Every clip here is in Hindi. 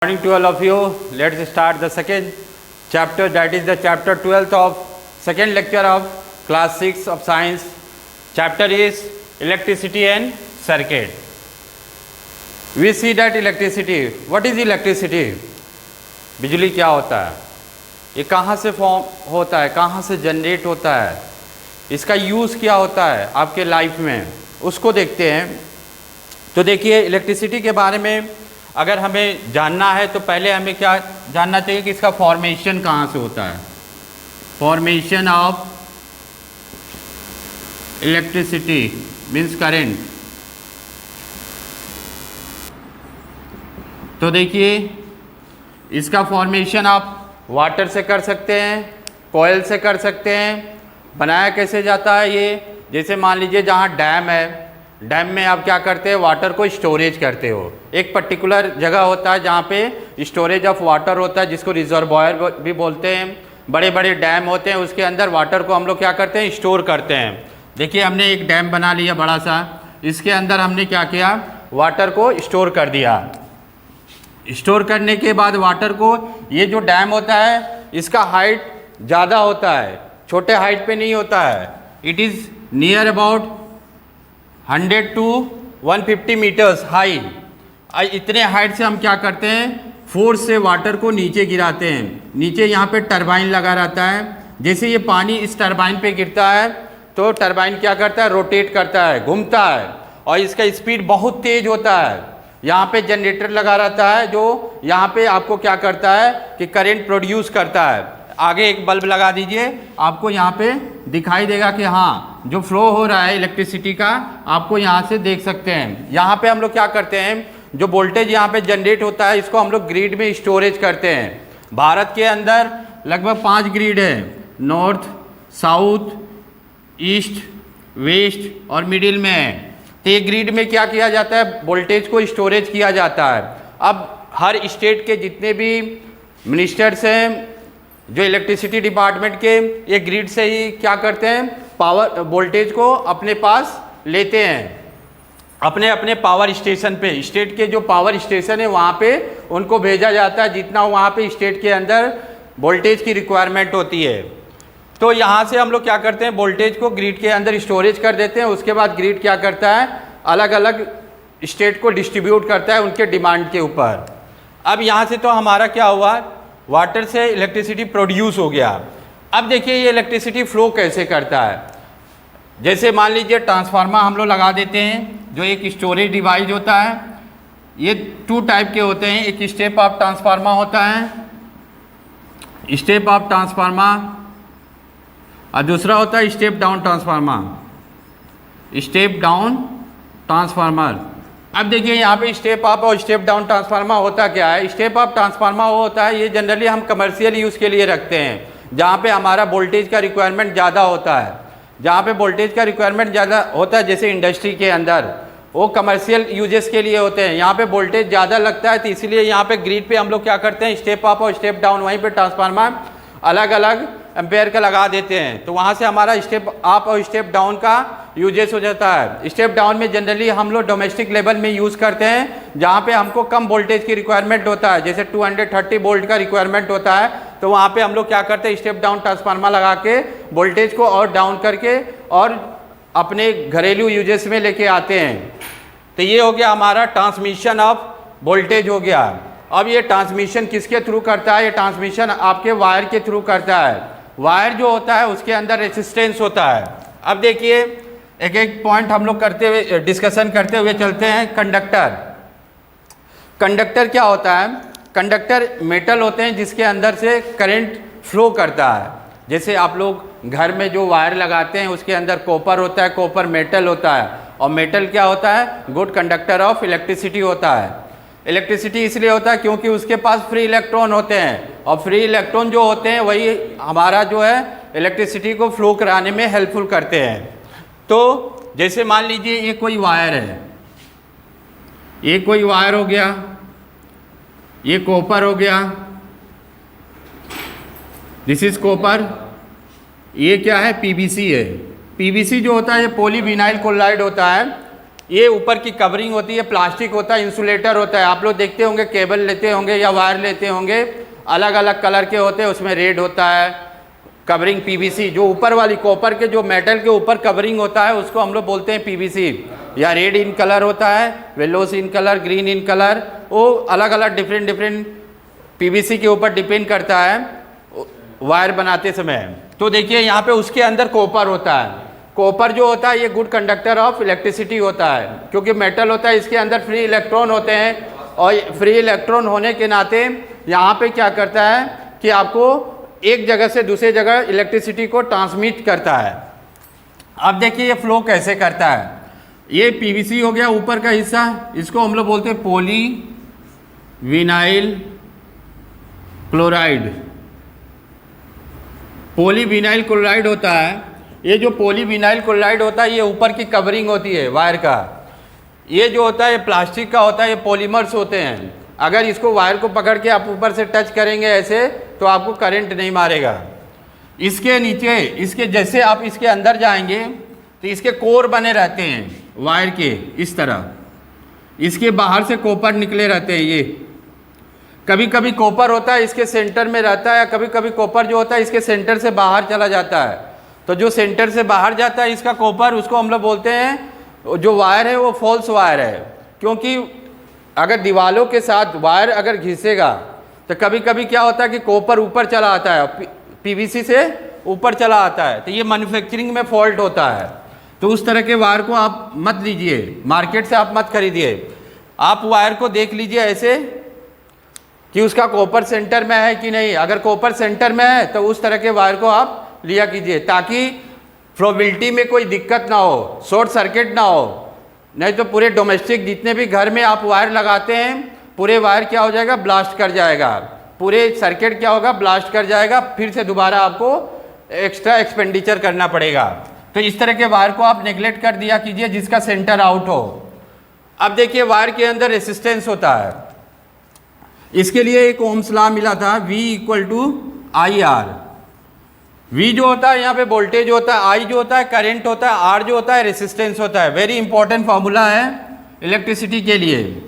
Morning to all of you. Let's start the second chapter, that is the chapter 12th of second lecture of class 6 of science. Chapter is electricity and circuit. We see that electricity. What is electricity? बिजली क्या होता है, ये कहाँ से फॉर्म होता है, कहाँ से जनरेट होता है, इसका यूज़ क्या होता है आपके लाइफ में, उसको देखते हैं। तो देखिए, इलेक्ट्रिसिटी के बारे में अगर हमें जानना है तो पहले हमें क्या जानना चाहिए कि इसका फॉर्मेशन कहाँ से होता है। Formation of electricity means current. तो देखिए, इसका फॉर्मेशन आप वाटर से कर सकते हैं, कोयल से कर सकते हैं। बनाया कैसे जाता है ये, जैसे मान लीजिए जहाँ डैम है, डैम में आप क्या करते हैं, वाटर को स्टोरेज करते हो। एक पर्टिकुलर जगह होता है जहाँ पे स्टोरेज ऑफ वाटर होता है, जिसको रिजर्वॉयर भी बोलते हैं। बड़े बड़े डैम होते हैं, उसके अंदर वाटर को हम लोग क्या करते हैं, स्टोर करते हैं। देखिए, हमने एक डैम बना लिया बड़ा सा, इसके अंदर हमने क्या किया, वाटर को स्टोर कर दिया। स्टोर करने के बाद वाटर को, ये जो डैम होता है इसका हाइट ज़्यादा होता है, छोटे हाइट पे नहीं होता है। It is near about 100 to 150 metres high. इतने हाइट से हम क्या करते हैं, फोर्स से वाटर को नीचे गिराते हैं। नीचे यहाँ पे टरबाइन लगा रहता है। जैसे ये पानी इस टरबाइन पे गिरता है तो टरबाइन क्या करता है, रोटेट करता है, घूमता है, और इसका स्पीड बहुत तेज़ होता है। यहाँ पे जनरेटर लगा रहता है जो यहाँ पे आपको क्या करता है कि करंट प्रोड्यूस करता है। आगे एक बल्ब लगा दीजिए, आपको यहाँ पे दिखाई देगा कि हाँ, जो फ्लो हो रहा है इलेक्ट्रिसिटी का, आपको यहाँ से देख सकते हैं। यहाँ पे हम लोग क्या करते हैं, जो वोल्टेज यहाँ पे जनरेट होता है इसको हम लोग ग्रिड में स्टोरेज करते हैं। भारत के अंदर लगभग 5 ग्रिड है, नॉर्थ, साउथ, ईस्ट, वेस्ट और मिडिल में है। तो ये ग्रिड में क्या किया जाता है, वोल्टेज को स्टोरेज किया जाता है। अब हर स्टेट के जितने भी मिनिस्टर्स हैं जो इलेक्ट्रिसिटी डिपार्टमेंट के, ये ग्रिड से ही क्या करते हैं, पावर वोल्टेज को अपने पास लेते हैं, अपने अपने पावर स्टेशन पे। स्टेट के जो पावर स्टेशन है वहाँ पे उनको भेजा जाता है, जितना वहाँ पे स्टेट के अंदर वोल्टेज की रिक्वायरमेंट होती है। तो यहाँ से हम लोग क्या करते हैं, वोल्टेज को ग्रिड के अंदर स्टोरेज कर देते हैं। उसके बाद ग्रिड क्या करता है, अलग अलग स्टेट को डिस्ट्रीब्यूट करता है उनके डिमांड के ऊपर। अब यहाँ से तो हमारा क्या हुआ, वाटर से इलेक्ट्रिसिटी प्रोड्यूस हो गया। अब देखिए, ये इलेक्ट्रिसिटी फ्लो कैसे करता है। जैसे मान लीजिए ट्रांसफार्मर हम लोग लगा देते हैं, जो एक स्टोरेज डिवाइस होता है। ये 2 टाइप के होते हैं, एक स्टेप अप ट्रांसफार्मर होता है, स्टेप अप ट्रांसफार्मर, और दूसरा होता है step down transformer, step down transformer. अब देखिए, यहाँ पे स्टेप अप और स्टेप डाउन ट्रांसफार्मर होता क्या है। स्टेप अप ट्रांसफार्मर वो होता है, ये जनरली हम कमर्शियल यूज़ के लिए रखते हैं, जहाँ पे हमारा वोल्टेज का रिक्वायरमेंट ज़्यादा होता है। जहाँ पे वोल्टेज का रिक्वायरमेंट ज़्यादा होता है, जैसे इंडस्ट्री के अंदर, वो कमर्शियल यूजेस के लिए होते हैं। यहाँ पे वोल्टेज ज़्यादा लगता है, तो इसीलिए यहाँ पे ग्रिड पे हम लोग क्या करते हैं, स्टेप अप और स्टेप डाउन, वहीं पे ट्रांसफार्मर अलग अलग एम्पेयर का लगा देते हैं। तो वहाँ से हमारा स्टेप अप और स्टेप डाउन का यूजेस हो जाता है। स्टेप डाउन में जनरली हम लोग डोमेस्टिक लेवल में यूज़ करते हैं, जहाँ पे हमको कम वोल्टेज की रिक्वायरमेंट होता है, जैसे 230 वोल्ट का रिक्वायरमेंट होता है। तो वहाँ पे हम लोग क्या करते हैं, स्टेप डाउन ट्रांसफार्मर लगा के वोल्टेज को और डाउन करके और अपने घरेलू यूजेस में लेके आते हैं। तो ये हो गया हमारा ट्रांसमिशन ऑफ वोल्टेज हो गया। अब ये ट्रांसमिशन किसके थ्रू करता है, ये ट्रांसमिशन आपके वायर के थ्रू करता है। वायर जो होता है उसके अंदर रेसिस्टेंस होता है। अब देखिए, एक एक पॉइंट हम लोग करते हुए डिस्कशन करते हुए चलते हैं। कंडक्टर, कंडक्टर क्या होता है, कंडक्टर मेटल होते हैं जिसके अंदर से करंट फ्लो करता है। जैसे आप लोग घर में जो वायर लगाते हैं उसके अंदर कॉपर होता है, कॉपर मेटल होता है, और मेटल क्या होता है, गुड कंडक्टर ऑफ इलेक्ट्रिसिटी होता है। इलेक्ट्रिसिटी इसलिए होता है क्योंकि उसके पास फ्री इलेक्ट्रॉन होते हैं, और फ्री इलेक्ट्रॉन जो होते हैं वही हमारा जो है इलेक्ट्रिसिटी को फ्लो कराने में हेल्पफुल करते हैं। तो जैसे मान लीजिए ये कोई वायर है, ये कोई वायर हो गया, ये कॉपर हो गया, दिस इज कॉपर। ये क्या है, पीवीसी है। पीवीसी जो होता है ये पॉलीविनाइल क्लोराइड होता है। ये ऊपर की कवरिंग होती है, प्लास्टिक होता है, इंसुलेटर होता है। आप लोग देखते होंगे केबल लेते होंगे या वायर लेते होंगे, अलग अलग कलर के होते हैं, उसमें रेड होता है कवरिंग पीवीसी। जो ऊपर वाली कॉपर के जो मेटल के ऊपर कवरिंग होता है उसको हम लोग बोलते हैं पीवीसी। या रेड इन कलर होता है, yellows in colour, green in colour, वो अलग अलग डिफरेंट पीवीसी के ऊपर डिपेंड करता है वायर बनाते समय। तो देखिए यहाँ पे उसके अंदर कॉपर होता है। कॉपर जो होता है ये गुड कंडक्टर ऑफ इलेक्ट्रिसिटी होता है, क्योंकि मेटल होता है, इसके अंदर फ्री इलेक्ट्रॉन होते हैं, और फ्री इलेक्ट्रॉन होने के नाते यहाँ पे क्या करता है कि आपको एक जगह से दूसरी जगह इलेक्ट्रिसिटी को ट्रांसमिट करता है। अब देखिए ये फ्लो कैसे करता है। ये पीवीसी हो गया ऊपर का हिस्सा, इसको हम लोग बोलते हैं poly vinyl chloride. Poly vinyl chloride होता है। ये जो पॉली विनाइल क्लोराइड होता है ये ऊपर की कवरिंग होती है वायर का। ये जो होता है ये प्लास्टिक का होता है, ये पॉलीमर्स होते हैं। अगर इसको वायर को पकड़ के आप ऊपर से टच करेंगे ऐसे तो आपको करंट नहीं मारेगा। इसके नीचे, इसके जैसे आप इसके अंदर जाएंगे तो इसके कोर बने रहते हैं वायर के इस तरह, इसके बाहर से कॉपर निकले रहते हैं। ये कभी कभी कॉपर होता है इसके सेंटर में रहता है, या कभी कभी कॉपर जो होता है इसके सेंटर से बाहर चला जाता है। तो जो सेंटर से बाहर जाता है इसका कॉपर, उसको हम लोग बोलते हैं, जो वायर है वो फॉल्स वायर है। क्योंकि अगर दीवारों के साथ वायर अगर घिसेगा तो कभी कभी क्या होता है कि कॉपर ऊपर चला आता है, पीवीसी से ऊपर चला आता है, तो ये मैन्युफैक्चरिंग में फॉल्ट होता है। तो उस तरह के वायर को आप मत लीजिए, मार्केट से आप मत खरीदिए। आप वायर को देख लीजिए ऐसे कि उसका कॉपर सेंटर में है कि नहीं। अगर कॉपर सेंटर में है तो उस तरह के वायर को आप लिया कीजिए, ताकि फ्लोबिलिटी में कोई दिक्कत ना हो, शॉर्ट सर्किट ना हो। नहीं तो पूरे डोमेस्टिक जितने भी घर में आप वायर लगाते हैं, पूरे वायर क्या हो जाएगा, ब्लास्ट कर जाएगा। पूरे सर्किट क्या होगा, ब्लास्ट कर जाएगा। फिर से दोबारा आपको एक्स्ट्रा एक्सपेंडिचर करना पड़ेगा। तो इस तरह के वायर को आप नेग्लेक्ट कर दिया कीजिए जिसका सेंटर आउट हो। अब देखिए वायर के अंदर रेसिस्टेंस होता है। इसके लिए एक ओम्स लॉ मिला था, V=IR। V जो होता है यहाँ पे वोल्टेज होता है, I जो होता है करंट होता है, R जो होता है रेसिस्टेंस होता है। वेरी इंपॉर्टेंट फॉर्मूला है इलेक्ट्रिसिटी के लिए।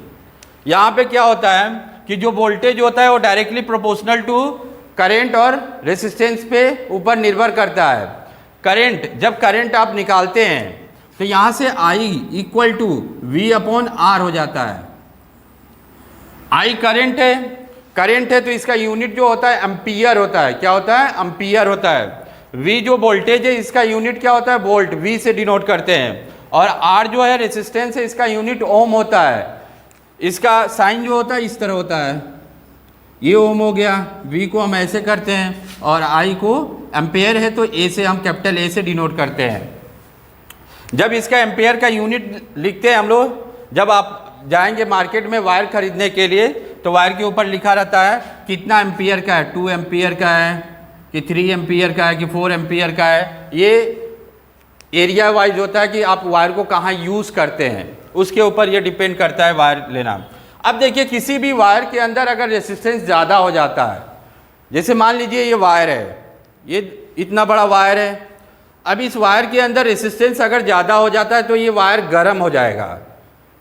यहाँ पे क्या होता है कि जो वोल्टेज होता है वो डायरेक्टली प्रोपोर्शनल टू करंट और रेसिस्टेंस पे ऊपर निर्भर करता है। करंट, जब करंट आप निकालते हैं तो यहाँ से I=V/R हो जाता है। I करंट है तो इसका यूनिट जो होता है एम्पियर होता है। क्या होता है, एम्पियर होता है। V जो वोल्टेज है इसका यूनिट क्या होता है, वोल्ट, V से डिनोट करते हैं। और R जो है रेसिस्टेंस है, इसका यूनिट ओम होता है। इसका साइन जो होता है इस तरह होता है, ये ओम हो गया। V को हम ऐसे करते हैं और I को एम्पेयर है तो A से हम कैपिटल A से डिनोट करते हैं। जब इसका एम्पेयर का यूनिट लिखते हैं हम लोग, जब आप जाएंगे मार्केट में वायर खरीदने के लिए तो वायर के ऊपर लिखा रहता है कितना एम्पियर का है, 2 एम्पियर का है कि 3 एम्पियर का है कि 4 एम्पियर का है। ये एरिया वाइज होता है कि आप वायर को कहाँ यूज़ करते हैं, उसके ऊपर ये डिपेंड करता है वायर लेना। अब देखिए किसी भी वायर के अंदर अगर रेसिस्टेंस ज़्यादा हो जाता है, जैसे मान लीजिए ये वायर है, ये इतना बड़ा वायर है। अब इस वायर के अंदर रेसिस्टेंस अगर ज़्यादा हो जाता है तो ये वायर गर्म हो जाएगा।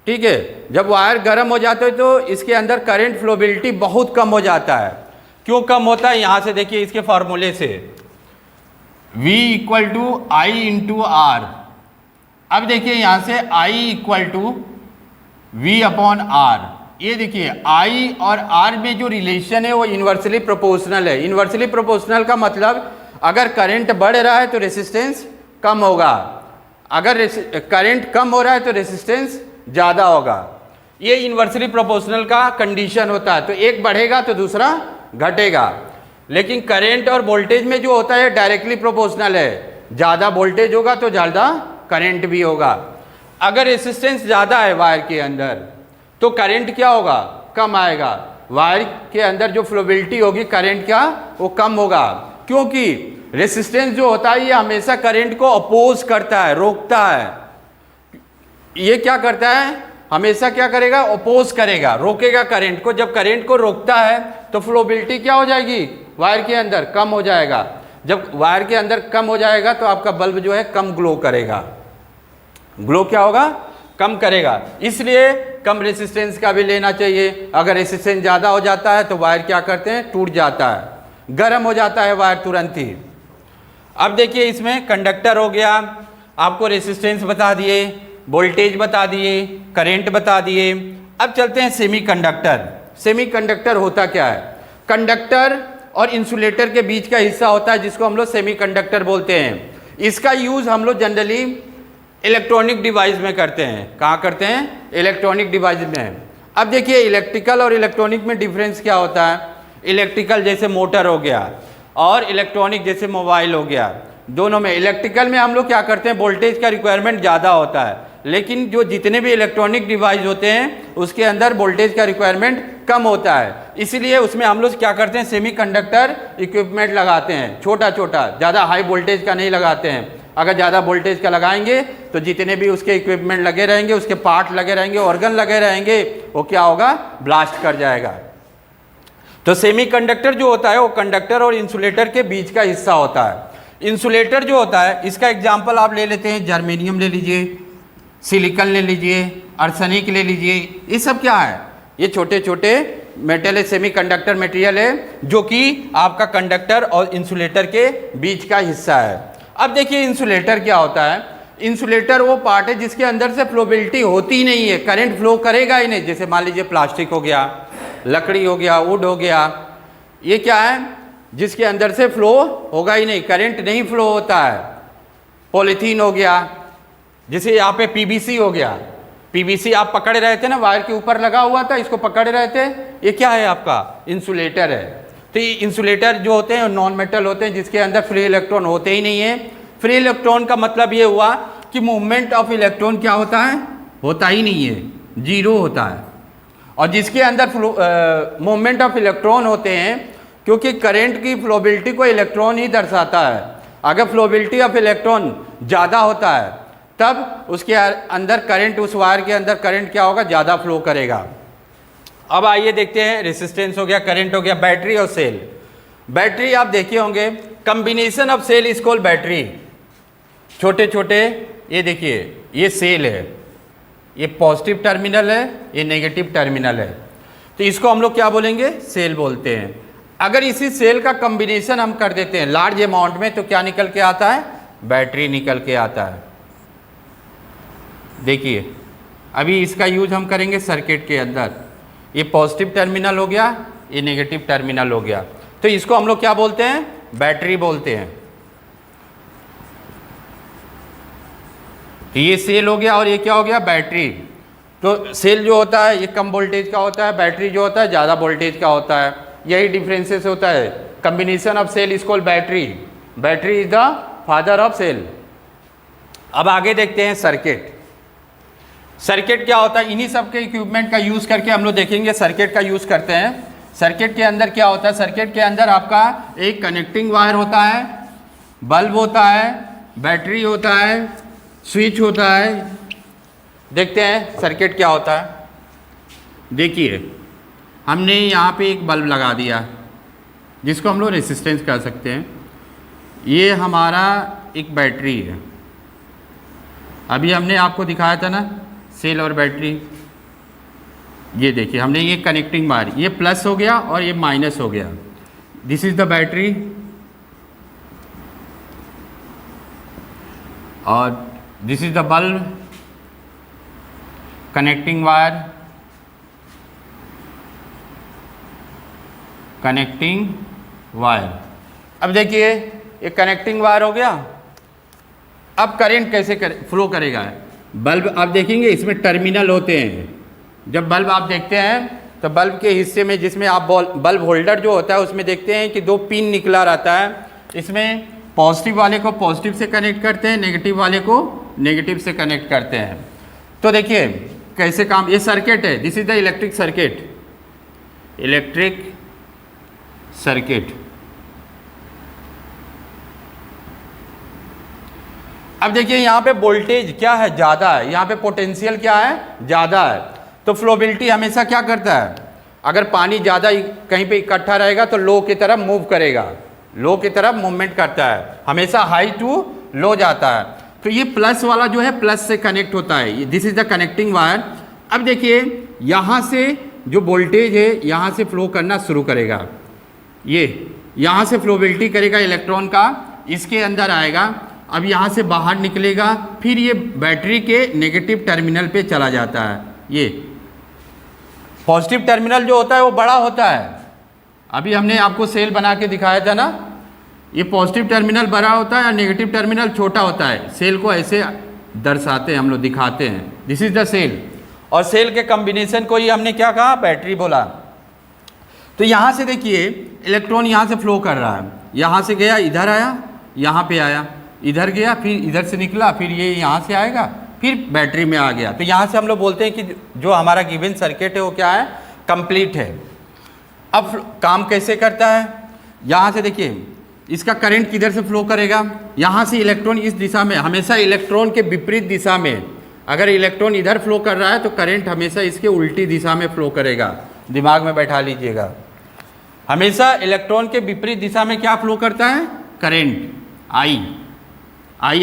ठीक है, जब वायर गर्म हो जाते हैं तो इसके अंदर करंट फ्लोबिलिटी बहुत कम हो जाता है। क्यों कम होता है, यहाँ से देखिए इसके फार्मूले से, V=I/R। अब देखिए यहाँ से I=V/R। ये देखिए I और R में जो रिलेशन है वो इन्वर्सली प्रोपोर्शनल है। इन्वर्सली प्रोपोर्शनल का मतलब अगर करंट बढ़ रहा है तो रेसिस्टेंस कम होगा, अगर करंट कम हो रहा है तो रेसिस्टेंस ज़्यादा होगा। ये इन्वर्सली प्रोपोर्शनल का कंडीशन होता है। तो एक बढ़ेगा तो दूसरा घटेगा। लेकिन करंट और वोल्टेज में जो होता है डायरेक्टली प्रोपोर्शनल है, ज़्यादा वोल्टेज होगा तो ज़्यादा करंट भी होगा। अगर रेसिस्टेंस ज़्यादा है वायर के अंदर तो करंट क्या होगा, कम आएगा। वायर के अंदर जो फ्लोबिलिटी होगी करंट का वो कम होगा, क्योंकि रेसिस्टेंस जो होता है ये हमेशा करंट को अपोज करता है, रोकता है। ये क्या करता है, हमेशा क्या करेगा, अपोज करेगा, रोकेगा करंट को। जब करंट को रोकता है तो फ्लोबिलिटी क्या हो जाएगी, वायर के अंदर कम हो जाएगा। जब वायर के अंदर कम हो जाएगा तो आपका बल्ब जो है कम ग्लो करेगा। ग्लो क्या होगा, कम करेगा, इसलिए कम रेसिस्टेंस का भी लेना चाहिए। अगर रेसिस्टेंस ज़्यादा हो जाता है तो वायर क्या करते हैं, टूट जाता है, गर्म हो जाता है वायर तुरंत ही। अब देखिए इसमें कंडक्टर हो गया, आपको रेसिस्टेंस बता दिए, वोल्टेज बता दिए, करंट बता दिए। अब चलते हैं सेमीकंडक्टर। सेमीकंडक्टर होता क्या है, कंडक्टर और इंसुलेटर के बीच का हिस्सा होता है जिसको हम लोग सेमीकंडक्टर बोलते हैं। इसका यूज़ हम लोग जनरली इलेक्ट्रॉनिक डिवाइस में करते हैं। कहाँ करते हैं, इलेक्ट्रॉनिक डिवाइस में। अब देखिए इलेक्ट्रिकल और इलेक्ट्रॉनिक में डिफरेंस क्या होता है। इलेक्ट्रिकल जैसे मोटर हो गया और इलेक्ट्रॉनिक जैसे मोबाइल हो गया, दोनों में इलेक्ट्रिकल में हम लोग क्या करते हैं, वोल्टेज का रिक्वायरमेंट ज़्यादा होता है, लेकिन जो जितने भी इलेक्ट्रॉनिक डिवाइस होते हैं उसके अंदर वोल्टेज का रिक्वायरमेंट कम होता है, इसलिए उसमें हम लोग क्या करते हैं, सेमीकंडक्टर इक्विपमेंट लगाते हैं, छोटा छोटा, ज़्यादा हाई वोल्टेज का नहीं लगाते हैं। अगर ज़्यादा वोल्टेज का लगाएंगे तो जितने भी उसके इक्विपमेंट लगे रहेंगे, उसके पार्ट लगे रहेंगे, ऑर्गन लगे रहेंगे, वो क्या होगा, ब्लास्ट कर जाएगा। तो सेमीकंडक्टर जो होता है वो कंडक्टर और इंसुलेटर के बीच का हिस्सा होता है। इंसुलेटर जो होता है, इसका एग्जाम्पल आप ले लेते हैं, जर्मेनियम ले लीजिए, सिलिकॉन ले लीजिए, आर्सेनिक ले लीजिए, ये सब क्या है, ये छोटे छोटे मेटल है, सेमीकंडक्टर मटेरियल है जो कि आपका कंडक्टर और इंसुलेटर के बीच का हिस्सा है। अब देखिए इंसुलेटर क्या होता है। इंसुलेटर वो पार्ट है जिसके अंदर से फ्लोबिलिटी होती ही नहीं है, करंट फ्लो करेगा ही नहीं। जैसे मान लीजिए प्लास्टिक हो गया, लकड़ी हो गया, वुड हो गया, ये क्या है, जिसके अंदर से फ्लो होगा ही नहीं, करंट नहीं फ्लो होता है। पॉलीथीन हो गया, जैसे यहाँ पे पीवीसी हो गया, पीवीसी आप पकड़ रहे थे ना, वायर के ऊपर लगा हुआ था, इसको पकड़ रहे थे, ये क्या है, आपका इंसुलेटर है। तो ये इंसुलेटर जो होते हैं नॉन मेटल होते हैं जिसके अंदर फ्री इलेक्ट्रॉन होते ही नहीं है। फ्री इलेक्ट्रॉन का मतलब ये हुआ कि मूवमेंट ऑफ इलेक्ट्रॉन क्या होता है, होता ही नहीं है, जीरो होता है। और जिसके अंदर मूवमेंट ऑफ इलेक्ट्रॉन होते हैं, क्योंकि करंट की फ्लोबिलिटी को इलेक्ट्रॉन ही दर्शाता है। अगर फ्लोबिलिटी ऑफ इलेक्ट्रॉन ज़्यादा होता है तब उसके अंदर करंट, उस वायर के अंदर करंट क्या होगा, ज़्यादा फ्लो करेगा। अब आइए देखते हैं, रेसिस्टेंस हो गया, करंट हो गया, बैटरी और सेल। बैटरी आप देखे होंगे, combination of cell is called battery. छोटे छोटे, ये देखिए ये सेल है, ये पॉजिटिव टर्मिनल है, ये नेगेटिव टर्मिनल है, तो इसको हम लोग क्या बोलेंगे, सेल बोलते हैं। अगर इसी सेल का कम्बिनेशन हम कर देते हैं लार्ज अमाउंट में तो क्या निकल के आता है, बैटरी निकल के आता है। देखिए अभी इसका यूज हम करेंगे सर्किट के अंदर। ये पॉजिटिव टर्मिनल हो गया, ये नेगेटिव टर्मिनल हो गया, तो इसको हम लोग क्या बोलते हैं, बैटरी बोलते हैं। तो ये सेल हो गया और ये क्या हो गया, बैटरी। तो सेल जो होता है ये कम वोल्टेज का होता है, बैटरी जो होता है ज़्यादा वोल्टेज का होता है, यही डिफरेंसेस होता है। Combination of cell is called battery, battery is the father of cell. अब आगे देखते हैं सर्किट। सर्किट क्या होता है, इन्हीं सब के इक्विपमेंट का यूज़ करके हम लोग देखेंगे सर्किट का यूज़ करते हैं। सर्किट के अंदर क्या होता है, सर्किट के अंदर आपका एक कनेक्टिंग वायर होता है, बल्ब होता है, बैटरी होता है, स्विच होता है। देखते हैं सर्किट क्या होता है। देखिए हमने यहाँ पे एक बल्ब लगा दिया जिसको हम लोग रेसिस्टेंस कर सकते हैं। ये हमारा एक बैटरी है, अभी हमने आपको दिखाया था ना सेल और बैटरी। ये देखिए हमने ये कनेक्टिंग वायर, ये प्लस हो गया और ये माइनस हो गया। दिस इज द बैटरी और this is the bulb, connecting wire, connecting wire. अब देखिए ये कनेक्टिंग वायर हो गया। अब करंट कैसे फ्लो करेगा, बल्ब आप देखेंगे इसमें टर्मिनल होते हैं। जब बल्ब आप देखते हैं तो बल्ब के हिस्से में जिसमें आप बल्ब होल्डर जो होता है उसमें देखते हैं कि दो पिन निकला रहता है। इसमें पॉजिटिव वाले को पॉजिटिव से कनेक्ट करते हैं, नेगेटिव वाले को नेगेटिव से कनेक्ट करते हैं। तो देखिए कैसे काम, ये सर्किट है, this is the electric circuit, electric circuit. अब देखिए यहाँ पे वोल्टेज क्या है, ज़्यादा है, यहाँ पे पोटेंशियल क्या है, ज़्यादा है। तो फ्लोबिलिटी हमेशा क्या करता है, अगर पानी ज़्यादा कहीं पे इकट्ठा रहेगा तो लो की तरफ मूव करेगा, लो की तरफ मूवमेंट करता है, हमेशा हाई टू लो जाता है। तो ये प्लस वाला जो है प्लस से कनेक्ट होता है, this is the connecting wire. अब देखिए यहाँ से जो वोल्टेज है यहाँ से फ्लो करना शुरू करेगा, ये यहाँ से फ्लोबिलिटी करेगा इलेक्ट्रॉन का, इसके अंदर आएगा, अब यहाँ से बाहर निकलेगा, फिर ये बैटरी के नेगेटिव टर्मिनल पे चला जाता है। ये पॉजिटिव टर्मिनल जो होता है वो बड़ा होता है, अभी हमने आपको सेल बना के दिखाया था ना, ये पॉजिटिव टर्मिनल बड़ा होता है और नेगेटिव टर्मिनल छोटा होता है। सेल को ऐसे दर्शाते हैं हम लोग, दिखाते हैं, दिस इज द सेल, और सेल के कॉम्बिनेशन को ही हमने क्या कहा, बैटरी बोला। तो यहाँ से देखिए इलेक्ट्रॉन यहाँ से फ्लो कर रहा है, यहाँ से गया इधर आया, यहाँ पे आया, इधर गया, फिर इधर से निकला, फिर ये यहाँ से आएगा, फिर बैटरी में आ गया। तो यहाँ से हम लोग बोलते हैं कि जो हमारा गिवन सर्किट है वो क्या है, कंप्लीट है। अब काम कैसे करता है, यहाँ से देखिए इसका करंट किधर से फ्लो करेगा, यहाँ से इलेक्ट्रॉन इस दिशा में, हमेशा इलेक्ट्रॉन के विपरीत दिशा में, अगर इलेक्ट्रॉन इधर फ्लो कर रहा है तो करंट हमेशा इसके उल्टी दिशा में फ्लो करेगा, दिमाग में बैठा लीजिएगा। हमेशा इलेक्ट्रॉन के विपरीत दिशा में क्या फ्लो करता है, करंट, आई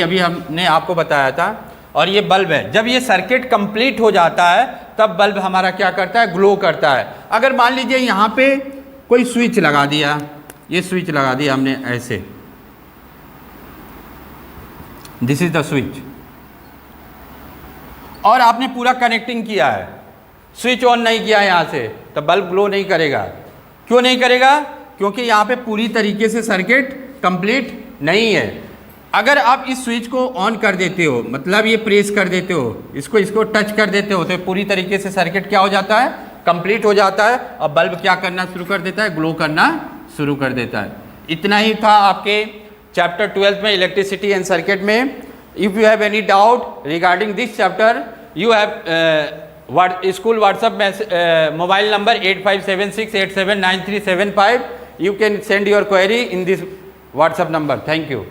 अभी हमने आपको बताया था। और ये बल्ब है, जब ये सर्किट कंप्लीट हो जाता है तब बल्ब हमारा क्या करता है, ग्लो करता है। अगर मान लीजिए यहाँ पे कोई स्विच लगा दिया, ये स्विच लगा दिया हमने ऐसे, दिस इज द स्विच, और आपने पूरा कनेक्टिंग किया है, स्विच ऑन नहीं किया यहाँ से, तो बल्ब ग्लो नहीं करेगा। क्यों नहीं करेगा, क्योंकि यहाँ पे पूरी तरीके से सर्किट कंप्लीट नहीं है। अगर आप इस स्विच को ऑन कर देते हो, मतलब ये प्रेस कर देते हो, इसको टच कर देते हो, तो पूरी तरीके से सर्किट क्या हो जाता है, कंप्लीट हो जाता है, और बल्ब क्या करना शुरू कर देता है, ग्लो करना शुरू कर देता है। इतना ही था आपके चैप्टर 12 में इलेक्ट्रिसिटी एंड सर्किट में। If you have any doubt regarding this chapter, you have school WhatsApp mobile number 8576879375. You can send your query in this WhatsApp number. Thank you.